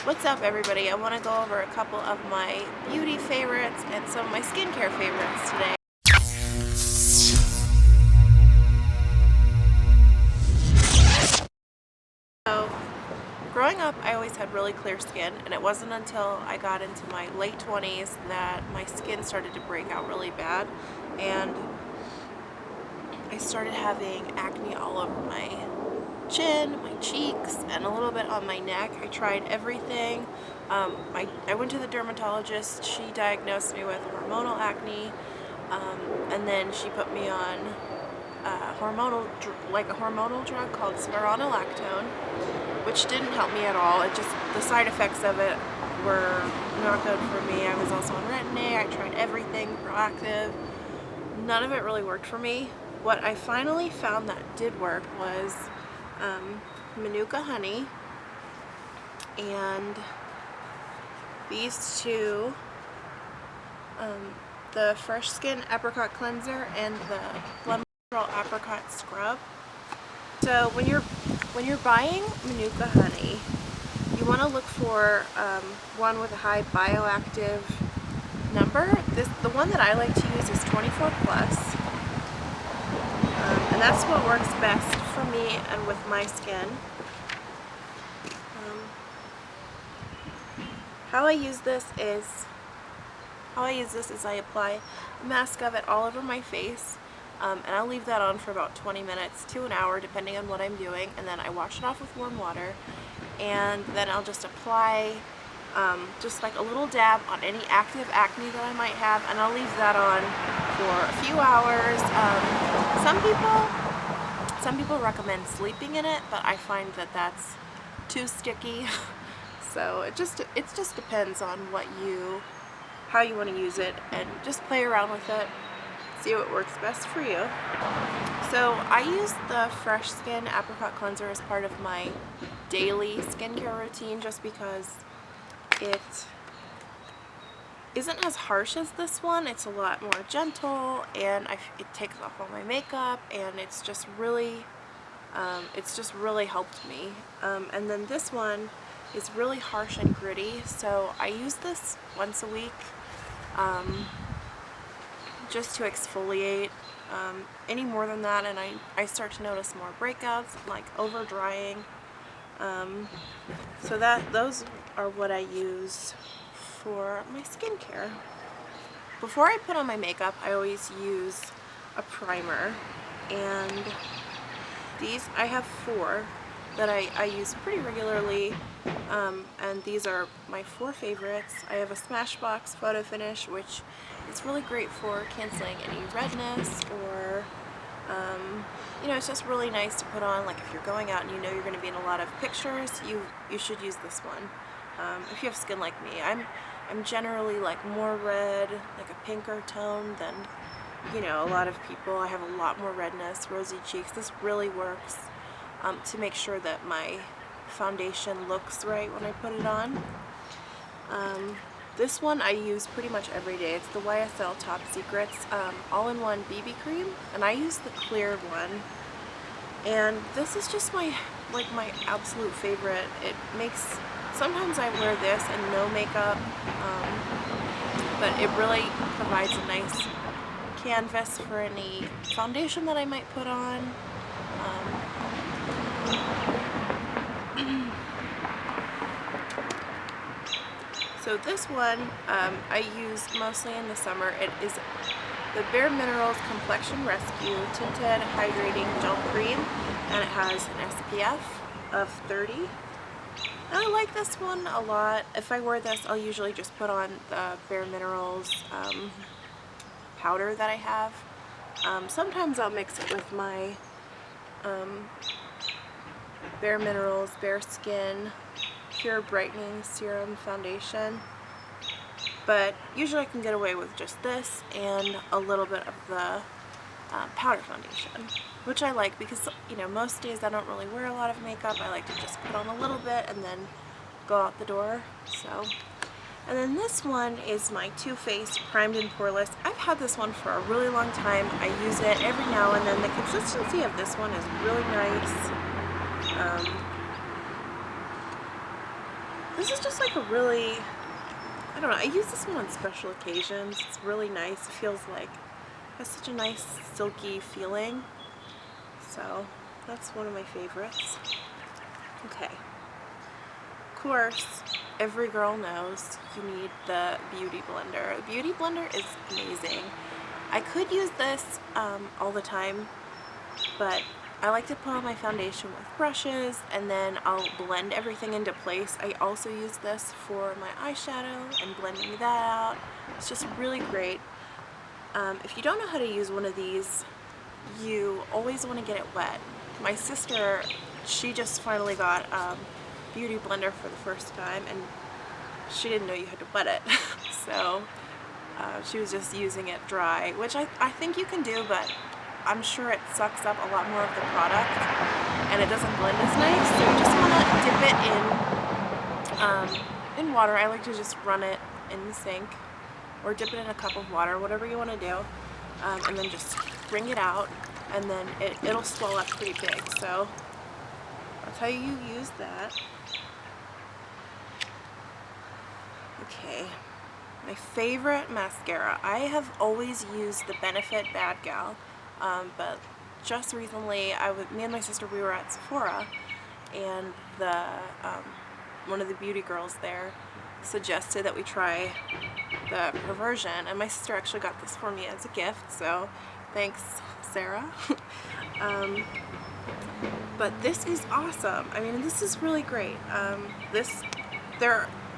What's up, everybody? I want to go over a couple of my beauty favorites and some of my skincare favorites today. So, growing up, I always had really clear skin, and it wasn't until I got into my late 20s that my skin started to break out really bad, and I started having acne all over my chin, my cheeks, and a little bit on my neck. I tried everything. I went to the dermatologist. She diagnosed me with hormonal acne, and then she put me on a hormonal drug called spironolactone, which didn't help me at all. The side effects of it were not good for me. I was also on Retin-A. I tried everything, Proactive. None of it really worked for me. What I finally found that did work was Manuka honey and these two, the Fresh Skin Apricot Cleanser and the Lemon Curl Apricot Scrub. So when you're buying Manuka honey, you want to look for one with a high bioactive number. The one that I like to use is 24 plus. And that's what works best for me and with my skin. How I use this is I apply a mask of it all over my face, and I'll leave that on for about 20 minutes to an hour depending on what I'm doing, and then I wash it off with warm water, and then I'll just apply just like a little dab on any active acne that I might have, and I'll leave that on for a few hours. Some people recommend sleeping in it, but I find that that's too sticky. So it just depends on how you want to use it, and just play around with it, see what works best for you. So I use the Fresh Skin Apricot Cleanser as part of my daily skincare routine just because it isn't as harsh as this one. It's a lot more gentle, and it takes off all my makeup, and it's just really helped me. And then this one is really harsh and gritty, so I use this once a week just to exfoliate. Any more than that and I start to notice more breakouts, like over drying. So those are what I use for my skincare. Before I put on my makeup, I always use a primer, and these, I have 4 that I use pretty regularly, and these are my 4 favorites. I have a Smashbox Photo Finish, which is really great for canceling any redness, or it's just really nice to put on, like if you're going out and you know you're going to be in a lot of pictures, you should use this one. If you have skin like me, I'm generally like more red, like a pinker tone than a lot of people. I have a lot more redness, rosy cheeks. This really works to make sure that my foundation looks right when I put it on. This one I use pretty much every day. It's the YSL Top Secrets all-in-one BB cream, and I use the clear one. And this is just my absolute favorite. Sometimes I wear this and no makeup, but it really provides a nice canvas for any foundation that I might put on. So this one I use mostly in the summer. It is the Bare Minerals Complexion Rescue Tinted Hydrating Gel Cream, and it has an SPF of 30. And I like this one a lot. If I wear this, I'll usually just put on the Bare Minerals powder that I have. Sometimes I'll mix it with my Bare Minerals Bare Skin Pure Brightening Serum Foundation. But usually I can get away with just this and a little bit of the powder foundation, which I like because most days I don't really wear a lot of makeup. I like to just put on a little bit and then go out the door. And then this one is my Too Faced Primed and Poreless. I've had this one for a really long time. I use it every now and then. The consistency of this one is really nice. This is just like a really, I don't know, I use this one on special occasions. It's really nice. It feels like, it has such a nice silky feeling. So that's one of my favorites. Okay. Of course, every girl knows you need the Beauty Blender. The Beauty Blender is amazing. I could use this all the time, but I like to put on my foundation with brushes and then I'll blend everything into place. I also use this for my eyeshadow and blending that out. It's just really great. If you don't know how to use one of these, you always want to get it wet. My sister, she just finally got Beauty Blender for the first time and she didn't know you had to wet it. So she was just using it dry, which I think you can do, but I'm sure it sucks up a lot more of the product and it doesn't blend as nice. So you just want to dip it in water. I like to just run it in the sink or dip it in a cup of water, whatever you want to do, and then just wring it out, and then it'll swell up pretty big. So that's how you use that. Okay, my favorite mascara. I have always used the Benefit Bad Gal, but just recently, me and my sister, we were at Sephora, and one of the beauty girls there suggested that we try the Perversion, and my sister actually got this for me as a gift, so thanks, Sarah. But this is awesome. I mean, this is really great.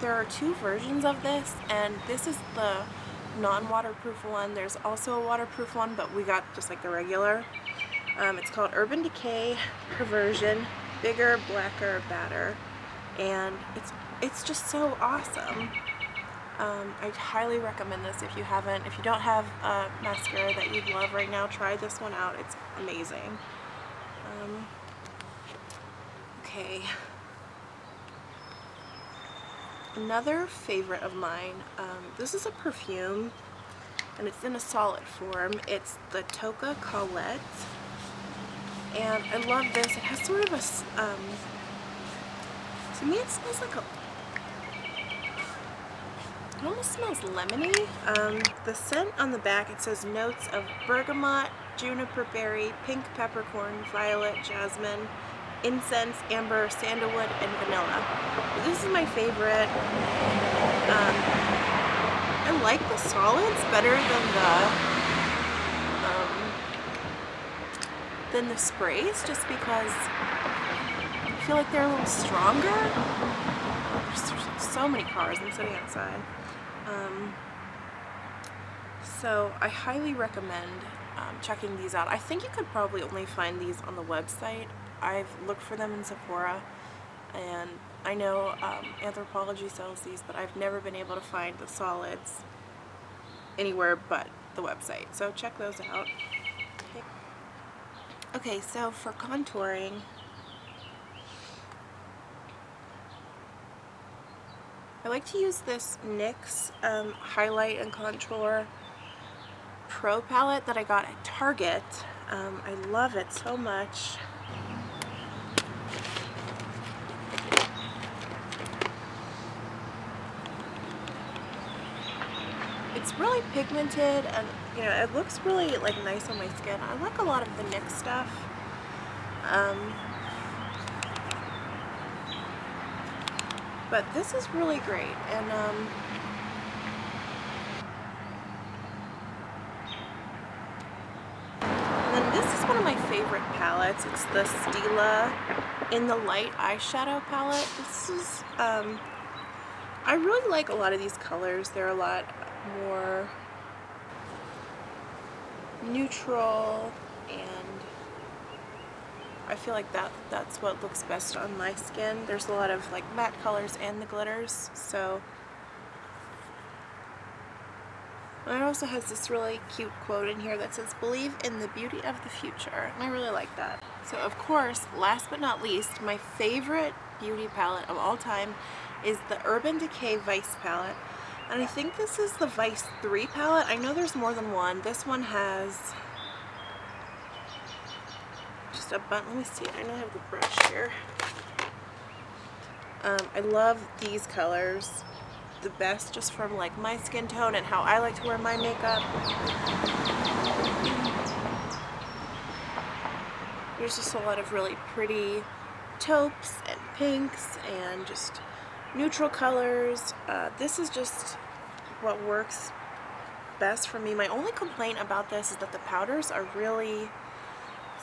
There are two versions of this, and this is the non-waterproof one. There's also a waterproof one, but we got just like the regular. It's called Urban Decay Perversion Bigger, Blacker, Badder, and it's just so awesome. I highly recommend this if you don't have a mascara that you'd love right now, try this one out. It's amazing. Okay. Another favorite of mine, this is a perfume, and it's in a solid form. It's the Toka Colette, and I love this. It has sort of a, to me it smells like it almost smells lemony. The scent on the back, it says notes of bergamot, juniper berry, pink peppercorn, violet, jasmine, incense, amber, sandalwood, and vanilla. This is my favorite. I like the solids better than the sprays, just because I feel like they're a little stronger. There's so many cars. I'm sitting outside. So I highly recommend checking these out. I think you could probably only find these on the website. I've looked for them in Sephora, and I know Anthropologie sells these, but I've never been able to find the solids anywhere but the website. So check those out. Okay, so for contouring, I like to use this NYX Highlight and Contour Pro palette that I got at Target. I love it so much. It's really pigmented, and you know, it looks really like nice on my skin. I like a lot of the NYX stuff. But this is really great, and then this is one of my favorite palettes. It's the Stila In the Light eyeshadow palette. This is I really like a lot of these colors. They're a lot more neutral, and I feel like that's what looks best on my skin. There's a lot of like matte colors and the glitters, so. And it also has this really cute quote in here that says, "Believe in the beauty of the future," and I really like that. So of course, last but not least, my favorite beauty palette of all time is the Urban Decay Vice palette. And I think this is the Vice 3 palette. I know there's more than one. This one has just a bunch. Let me see. I know I have the brush here. I love these colors the best just from like my skin tone and how I like to wear my makeup. There's just a lot of really pretty taupes and pinks and just neutral colors. This is just what works best for me. My only complaint about this is that the powders are really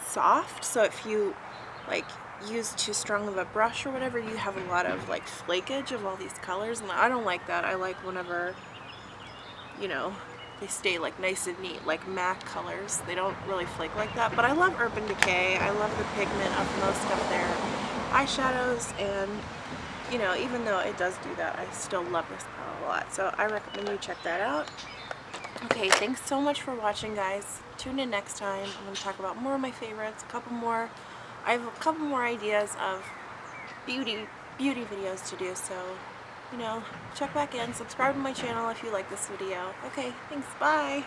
soft, so if you like use too strong of a brush or whatever, you have a lot of like flakage of all these colors, and I don't like that. I like whenever, you know, they stay like nice and neat, like MAC colors. They don't really flake like that, but I love Urban Decay. I love the pigment of most of their eyeshadows, and you know, even though it does do that, I still love this palette a lot, so I recommend you check that out. Okay, thanks so much for watching, guys. Tune in next time. I'm going to talk about more of my favorites, I have a couple more ideas of beauty videos to do, so, you know, check back in, subscribe to my channel if you like this video. Okay, thanks, bye!